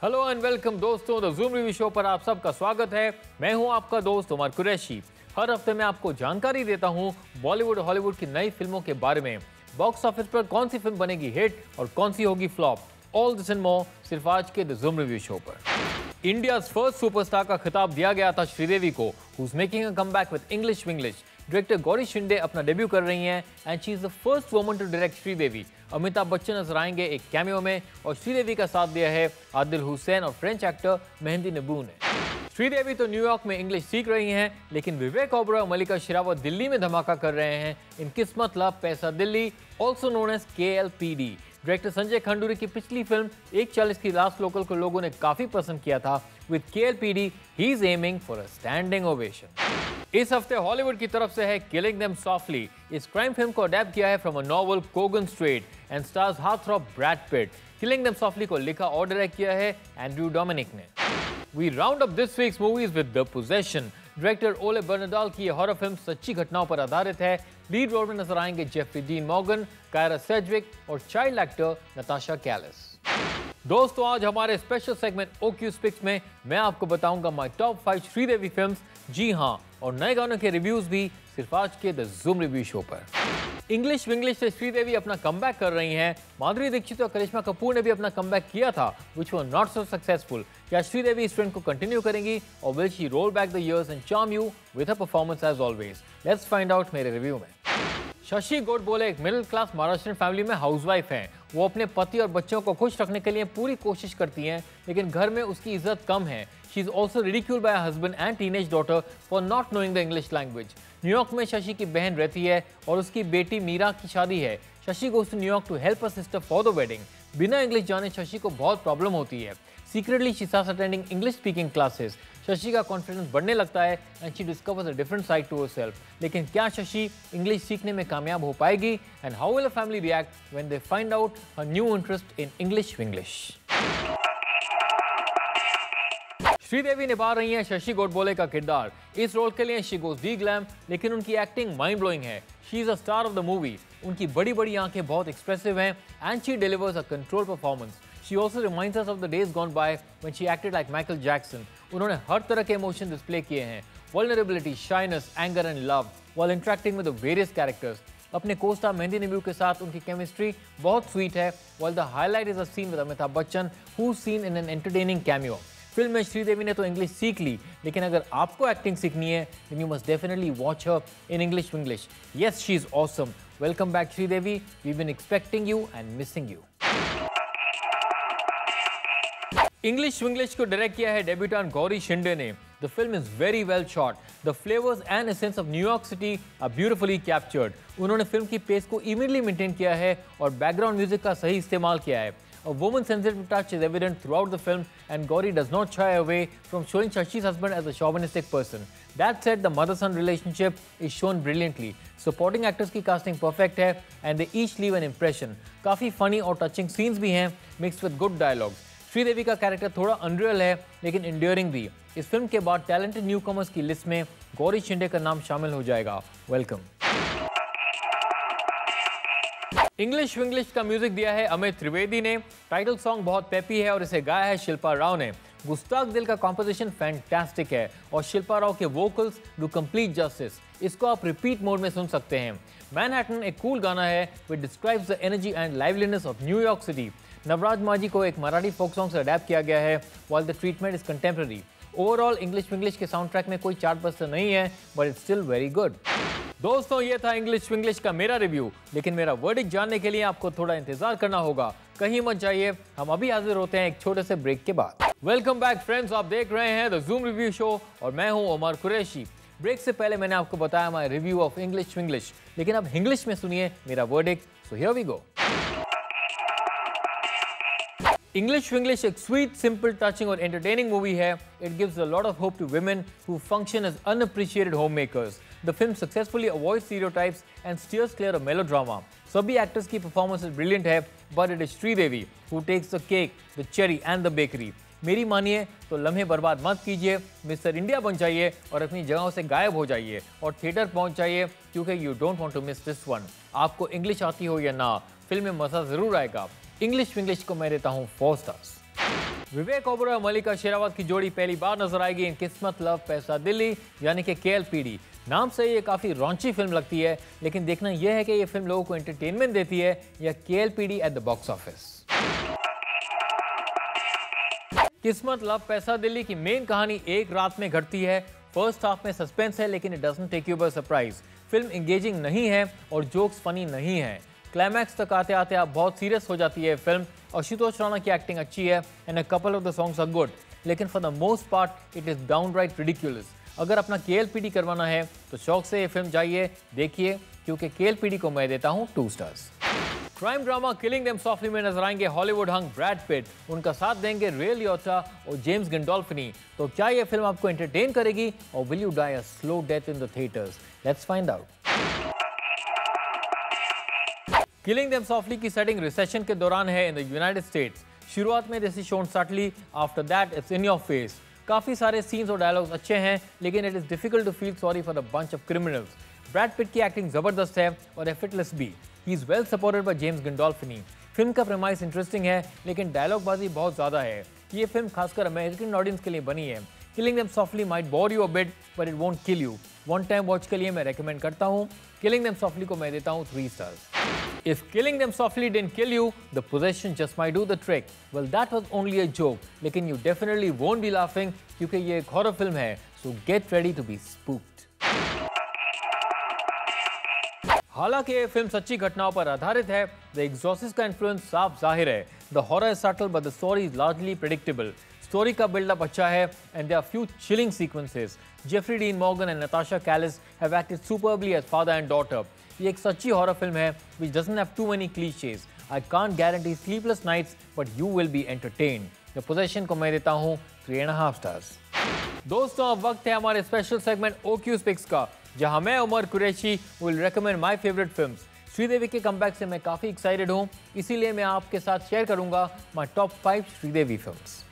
Hello and welcome दोस्तों, the Zoom review show पर आप सबका स्वागत है। मैं हूं आपका दोस्त उमर कुरैशी। हर हफ्ते मैं आपको जानकारी देता हूं बॉलीवुड और हॉलीवुड की नई फिल्मों के बारे में। बॉक्स ऑफिस पर कौन सी फिल्म बनेगी हिट और कौन सी होगी flop, all this and more सिर्फ आज के द ज़ूम रिव्यू शो पर। इंडियाज फर्स्ट सुपरस्टार का खिताब दिया गया था श्रीदेवी को, who is making a comeback with English Vinglish. Director Gauri Shinde अपना डेब्यू कर रही हैं and she is the first woman to direct Sridevi. Amitabh Bachchan नजर आएंगे एक कैमियो में और श्रीदेवी का साथ दिया है आदिल हुसैन और फ्रेंच एक्टर मेहंदी नबू ने। श्रीदेवी तो न्यूयॉर्क में इंग्लिश सीख रही हैं, लेकिन विवेक ओबरॉय और मल्लिका शेरावत दिल्ली में धमाका कर रहे हैं इन Kismat love Paisa Dilli, also known as KLPD। Director Sanjay Khanduri की पिछली फिल्म 140 की लास्ट लोकल को लोगों ने काफी पसंद किया था। With KLPD he is aiming for a standing ovation. इस हफ्ते हॉलीवुड की तरफ से है किलिंग देम सॉफ्टली। इस क्राइम फिल्म को अडैप्ट किया है from a novel Kogan straight and stars heartthrob Brad Pitt. Killing them softly को लिखा और डायरेक्ट किया है एंड्रयू डोमिनिक ने। We round up this week's movies with The Possession। Director ओले बर्नाडाल की यह हॉरर फिल्म सच्ची घटनाओं पर आधारित है। लीड रोल में नजर आएंगे Jeffrey Dean Morgan, Kyra Sedgwick और चाइल्ड एक्टर नताशा कैलिस। दोस्तों, आज हमारे स्पेशल सेगमेंट OQ Speaks में मैं आपको बताऊंगा माय टॉप 5 श्रीदेवी फिल्म्स। जी हां, और नए गानों के रिव्यूज भी सिर्फ आज के द ज़ूम रिव्यू शो पर। इंग्लिश विंग्लिश से श्रीदेवी अपना कमबैक कर रही हैं। माधुरी दीक्षित और करिश्मा कपूर ने भी अपना कमबैक किया था, which was not so successful. क्या श्रीदेवी इस ट्रेंड को कंटिन्यू करेंगी और will she roll back the years and charm you with her performance as always? Let's find out मेरे रिव्यू में। शशि गोडबोले एक मिडिल क्लास महाराष्ट्रियन फैमिली में हाउसवाइफ हैं। वो अपने पति और बच्चों को खुश रखने के लिए पूरी कोशिश करती हैं, लेकिन घर में उसकी इज्जत कम है। She is also ridiculed bye her husband and teenage daughter for not knowing the English language. New York में शशि की बहन रहती है और उसकी बेटी मीरा की शादी है। Shashi goes to New York to help her sister for the wedding. बिना इंग्लिश जाने शशि को बहुत प्रॉब्लम होती है। Secretly she starts attending English speaking classes. Shashi का कॉन्फिडेंस बढ़ने लगता है and she discovers a different side to herself. लेकिन क्या शशि इंग्लिश सीखने में कामयाब हो पाएगी? And how will a family react when they find out her new interest in English Vinglish? Sridevi निभा रही हैं शशि गोडबोले का किरदार। इस रोल के लिए शी गोज डी ग्लैम, लेकिन उनकी एक्टिंग माइंड ब्लोइंग है। She is a star of the movie. उनकी बड़ी बड़ी आंखें बहुत एक्सप्रेसिव हैं and she delivers a control performance. She also reminds us of the days gone by when she acted like Michael Jackson. उन्होंने हर तरह के इमोशन डिस्प्ले किए हैं, vulnerability, shyness, anger and love, while interacting with the various characters. अपने co-star mehndi नबू के साथ उनकी chemistry बहुत स्वीट है, while the highlight is a scene with Amitabh Bachchan, who's seen in an entertaining cameo. Film में श्रीदेवी ने तो इंग्लिश सीख ली, लेकिन अगर आपको एक्टिंग सीखनी है, then you must definitely watch her in English Winglish. Yes, she is awesome. Welcome back, Sridevi. We've been expecting you and missing you. English Vinglish को डायरेक्ट किया है डेब्यूटेंट गौरी शिंदे ने। The film is very well shot. The flavours and essence of New York city are beautifully captured. उन्होंने film की pace को immediately maintain किया है और बैकग्राउंड म्यूजिक का सही इस्तेमाल किया है। A woman's sensitive touch is evident throughout the film, and Gauri does not shy away from showing Shashi's husband as a chauvinistic person. That said, the mother-son relationship is shown brilliantly. Supporting actors की casting perfect है, and they each leave an impression. काफी funny और touching scenes भी हैं, mixed with good dialogue. Sridevi का character थोड़ा unreal है, लेकिन इंड्योरिंग भी। इस फिल्म के बाद टैलेंटेड न्यूकमर्स की लिस्ट में गौरी शिंदे का नाम शामिल हो जाएगा। वेलकम। इंग्लिश विंग्लिश का म्यूजिक दिया है अमित त्रिवेदी ने। टाइटल सॉन्ग बहुत पेपी है और इसे गाया है शिल्पा राव ने। गुस्ताख दिल का कॉम्पोजिशन फैंटास्टिक है और शिल्पा राव के वोकल्स डू कंप्लीट जस्टिस। इसको आप रिपीट मोड में सुन सकते हैं। मैनहट्टन एक कूल गाना है which describes the energy and liveliness of New York city. Navraj माझी को एक मराठी फोक सॉन्ग से अडैप्ट किया गया है, while the treatment is contemporary. Overall English Vinglish के साउंड ट्रैक में कोई चार्टबस्टर नहीं है, but it's still very good. दोस्तों, ये था इंग्लिश विंग्लिश का मेरा रिव्यू, लेकिन मेरा वर्डिक्ट जानने के लिए आपको थोड़ा इंतजार करना होगा। कहीं मत जाइए, हम अभी हाजिर होते हैं एक छोटे से ब्रेक के बाद। वेलकम बैक फ्रेंड्स, आप देख रहे हैं द ज़ूम रिव्यू शो और मैं हूं उमर कुरैशी। ब्रेक से पहले मैंने आपको बताया my review of English Vinglish, लेकिन अब इंग्लिश में सुनिए मेरा verdict. So here we go. English Vinglish एक स्वीट, सिंपल, टचिंग और एंटरटेनिंग मूवी है। It gives a lot of hope to women who function as unappreciated homemakers. The film successfully avoids stereotypes and steers clear of melodrama. सभी actors की performance brilliant है, but it is Sridevi who takes the cake, the cherry and the bakery. मेरी मानिए तो लम्हे बर्बाद मत कीजिए, मिस्टर इंडिया बन जाइए और अपनी जगहों से गायब हो जाइए और थिएटर पहुंच जाइए, क्योंकि you don't want to miss this one. आपको इंग्लिश आती हो या ना, फिल्म में मजा जरूर आएगा। इंग्लिश विंग्लिश को मैं देता हूँ 4 स्टार्स। विवेक ओबेरॉय और मल्लिका शेरावत की जोड़ी पहली बार नजर आएगी इन किस्मत लव पैसा दिल्ली यानी कि KLPD। नाम से ये काफी रॉन्ची फिल्म लगती है, लेकिन देखना यह है कि ये फिल्म लोगों को एंटरटेनमेंट देती है या KLPD at the box office. किस्मत लव पैसा दिल्ली की मेन कहानी एक रात में घटती है। फर्स्ट हाफ में सस्पेंस है, लेकिन it doesn't take you by surprise. Film engaging नहीं है और जोक्स फनी नहीं है। क्लाइमैक्स तक आते आते आप बहुत सीरियस हो जाती है फिल्म। आशुतोष राणा की एक्टिंग अच्छी है and a couple of the songs are good, लेकिन for the most part it is downright ridiculous. अगर अपना KLPD करवाना है तो शौक से ये फिल्म जाइए, देखिए, क्योंकि KLPD को मैं देता हूँ 2 stars. Crime drama killing them softly में नजर आएंगे हॉलीवुड हंग ब्रैड पिट। उनका साथ देंगे रे लियोटा और जेम्स गैंडोल्फिनी। तो क्या यह फिल्म आपको एंटरटेन करेगी और will you die a slow death in the theatres? Let's find out. Killing them softly की सेटिंग रिसेशन के दौरान है इन द यूनाइटेड स्टेट्स। शुरुआत में this is shown subtly, after that it's in your face. काफी सारे scenes और dialogues अच्छे हैं, लेकिन it is difficult to feel sorry for the bunch of criminals. Brad Pitt की एक्टिंग जबरदस्त है और एफर्टलेस भी। He is well supported by James Gandolfini. Film का प्रेमाइस इंटरेस्टिंग है, लेकिन डायलॉग बाजी बहुत ज्यादा है। ये फिल्म खासकर अमेरिकन ऑडियंस के लिए बनी है। Killing them softly might bore you a bit, but it won't kill you. One time watch के लिए मैं रेकमेंड करता हूँ। किलिंग देम सॉफ्टली को मैं देता हूँ 3 stars. If Killing Them Softly didn't kill you, The Possession just might do the trick. Well, that was only a joke, लेकिन you definitely won't be laughing क्योंकि ये एक horror film है, so get ready to be spooked. हालांकि ये film सच्ची घटनाओं पर आधारित है, The Exorcist का इन्फ्लुएंस साफ जाहिर है। The horror is subtle, but the story is largely predictable. Story का बिल्डअप अच्छा है and there are few chilling sequences. Jeffrey Dean Morgan and Natasha Callis have acted superbly as father and daughter. ये एक सच्ची horror film है which doesn't have too many cliches. I can't guarantee sleepless nights, but you will be entertained. The Possession को मैं देता हूँ 3.5 stars. दोस्तों, अब वक्त है हमारे स्पेशल सेगमेंट OQ's Picks का, जहां मैं Umar Qureshi will recommend my favorite films. Sridevi के कमबैक से मैं काफी एक्साइटेड हूँ, इसीलिए मैं आपके साथ शेयर करूंगा my top 5 Sridevi films.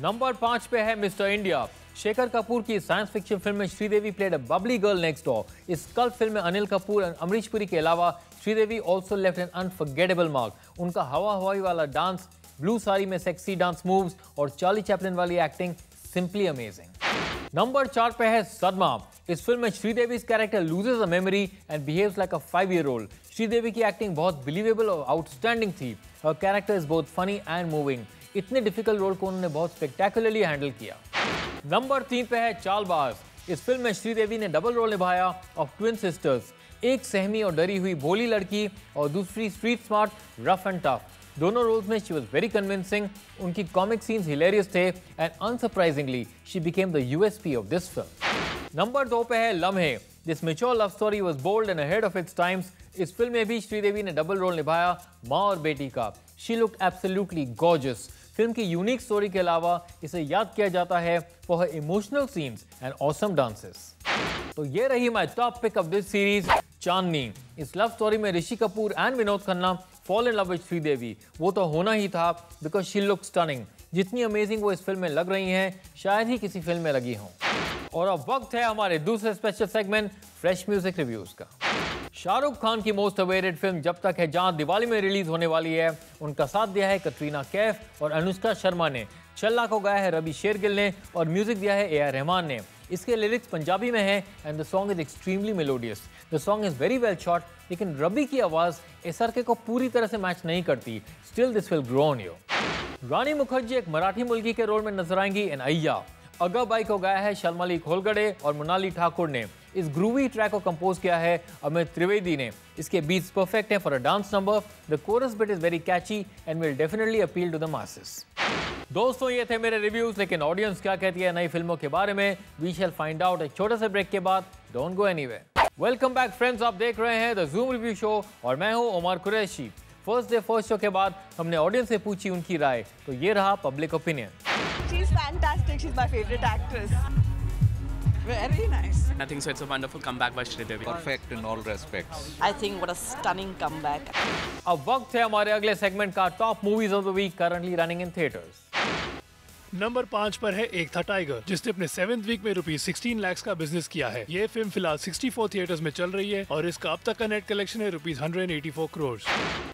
Number 5 पे है मिस्टर इंडिया। शेखर कपूर की साइंस फिक्शन फिल्म में Sridevi played a bubbly girl next door. इस कल्ट फिल्म में अनिल कपूर और अमरीश पुरी के अलावा Sridevi also left N unforgettable mark. उनका हवा हवाई वाला डांस, ब्लू साड़ी में सेक्सी डांस मूव्स और चार्ली चैपलिन वाली एक्टिंग सिंपली अमेजिंग। नंबर 4 पे है सदमा। इस फिल्म में Sridevi character loses a memory and behaves like a 5-year-old। Sridevi की एक्टिंग बहुत बिलीवेबल और आउटस्टैंडिंग थी। हर character is both funny and moving. इतने डिफिकल्ट रोल को उन्होंने बहुत स्पेक्टेकुलरली हैंडल किया। नंबर 3 पे है चालबाज। इस फिल्म में श्रीदेवी ने डबल रोल निभाया ऑफ ट्विन सिस्टर्स। एक सहमी और डरी हुई भोली लड़की और दूसरी street smart, rough and tough. दोनों रोल्स में शी वाज वेरी कन्विंसिंग। उनकी कॉमिक सीन्स हिलेरियस थे and unsurprisingly she became the USP of this film. Number 2 पे है Lamhe. This mature love story was bold and ahead of its times. इस film में भी श्रीदेवी ने डबल रोल निभाया, माँ और बेटी का। She looked absolutely gorgeous. Film की यूनिक स्टोरी के अलावा इसे याद किया जाता है फॉर हर emotional scenes and awesome dances. तो ये रही my top pick of this series, Chandni. इस लव स्टोरी में Rishi Kapoor and Vinod Khanna fall in love with Sridevi. वो तो होना ही था बिकॉज शी लुक स्टनिंग। जितनी अमेजिंग वो इस फिल्म में लग रही हैं, शायद ही किसी फिल्म में लगी हों। और अब वक्त है हमारे दूसरे special segment fresh music reviews का। शाहरुख खान की मोस्ट अवेटेड फिल्म जब तक है जहां दिवाली में रिलीज होने वाली है। उनका साथ दिया है कटरीना कैफ और अनुष्का शर्मा ने। छल्ला को गाया है रवि शेरगिल ने और म्यूजिक दिया है AR रहमान ने। इसके लिरिक्स पंजाबी में है and the song is extremely melodious. The song is very well shot, लेकिन रवि की आवाज SRK को पूरी तरह से मैच नहीं करती। Still this will grow on you. Rani Mukherjee एक मराठी मुलगी के रोल में नजर आएंगी इन अय्या। अगा बाई को गाया है शर्मली खोलगड़े और मोनाली ठाकुर ने। इस ग्रूवी ट्रैक को कंपोज किया है अमित त्रिवेदी ने। इसके बीट्स परफेक्ट हैं for a dance number. The chorus bit is very catchy and will definitely appeal to the masses. दोस्तों, ये थे मेरे रिव्यूज, लेकिन ऑडियंस क्या कहती है नई फिल्मों के बारे में, वी शैल फाइंड आउट एक छोटे से ब्रेक के बाद। Don't go anywhere. Welcome back friends, आप देख रहे हैं द ज़ूम रिव्यू शो और मैं हूं Umar Qureshi. First day first show के बाद हमने ऑडियंस से पूछी उनकी राय, तो ये रहा public opinion. She's fantastic. She's my favorite actress. Very nice. I think so. It's a wonderful comeback by Sridevi. Perfect in all respects. I think what a stunning comeback. अब वक्त है हमारे अगले सेगमेंट का, top movies of the week currently running in theatres. Number 5 पर है एक था टाइगर, जिसने अपने 7th वीक में ₹16 लाख का बिजनेस किया है। ये फिल्म फिलहाल 64 थिएटर्स में चल रही है और इसका अब तक का नेट कलेक्शन है ₹184 करोड़।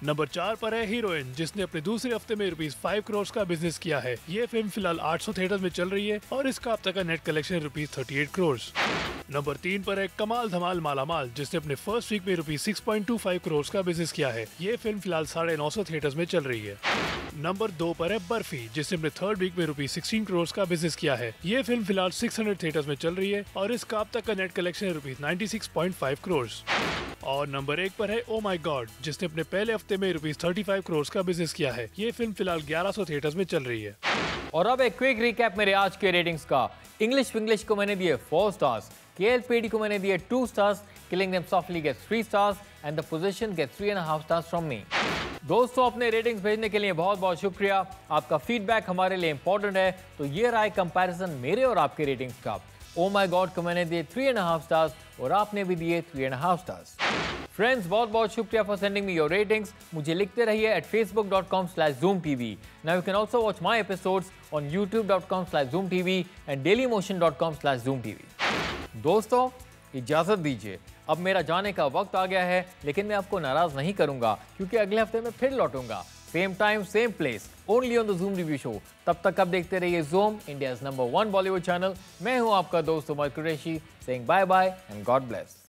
नंबर 4 पर है हीरोइन, जिसने अपने दूसरे हफ्ते में ₹5 करोड़ का बिजनेस किया है। ये फिल्म फिलहाल 800 थिएटर्स में चल रही है और इसका अब तक का नेट कलेक्शन है ₹38 करोड़। नंबर 3 पर है कमाल धमाल मालामाल, जिसने अपने फर्स्ट वीक में ₹6.25 करोड़ का बिजनेस किया है। ये फिल्म फिलहाल 950 थिएटर्स में चल रही है। नंबर 2 पर है बर्फी, जिसने अपने थर्ड वीक में ₹16 करोड़ का बिजनेस किया है। ये फिल्म फिलहाल 600 थिएटर्स में चल रही है और इसका अब तक का नेट कलेक्शन है ₹96.5 करोड़। और नंबर 1 पर है ओ माय गॉड, जिसने अपने पहले हफ्ते में ₹35 करोड़ का बिजनेस किया है। ये फिल्म फिलहाल 1100 थिएटर्स में चल रही है। और अब एक क्विक रिकैप मेरे आज के रेटिंग्स का। इंग्लिश को मैंने दिए 4 स्टार्स, KLPD को मैंने दिए 2 stars, killing them softly gets 3 stars and the position gets 3.5 stars from me. दोस्तों, अपने रेटिंग्स भेजने के लिए बहुत बहुत शुक्रिया। आपका फीडबैक हमारे लिए इंपॉर्टेंट है। तो ये रहा कंपैरिजन मेरे और आपके रेटिंग्स का। ओ माय गॉड को मैंने दिए 3.5 स्टार्स और आपने भी दिए 3.5 स्टार्स। फ्रेंड्स, बहुत बहुत शुक्रिया for sending me your ratings. मुझे लिखते रहिए at facebook.com/zoomtv। Now you can also watch my episodes on youtube.com/zoomtv and dailymotion.com/zoomtv। दोस्तों, इजाजत दीजिए, अब मेरा जाने का वक्त आ गया है, लेकिन मैं आपको नाराज नहीं करूंगा क्योंकि अगले हफ्ते मैं फिर लौटूंगा। Same time same place, only on the Zoom review show. तब तक आप देखते रहिए Zoom, India's number 1 Bollywood channel. मैं हूं आपका दोस्त Umar Qureshi, saying bye bye and God bless.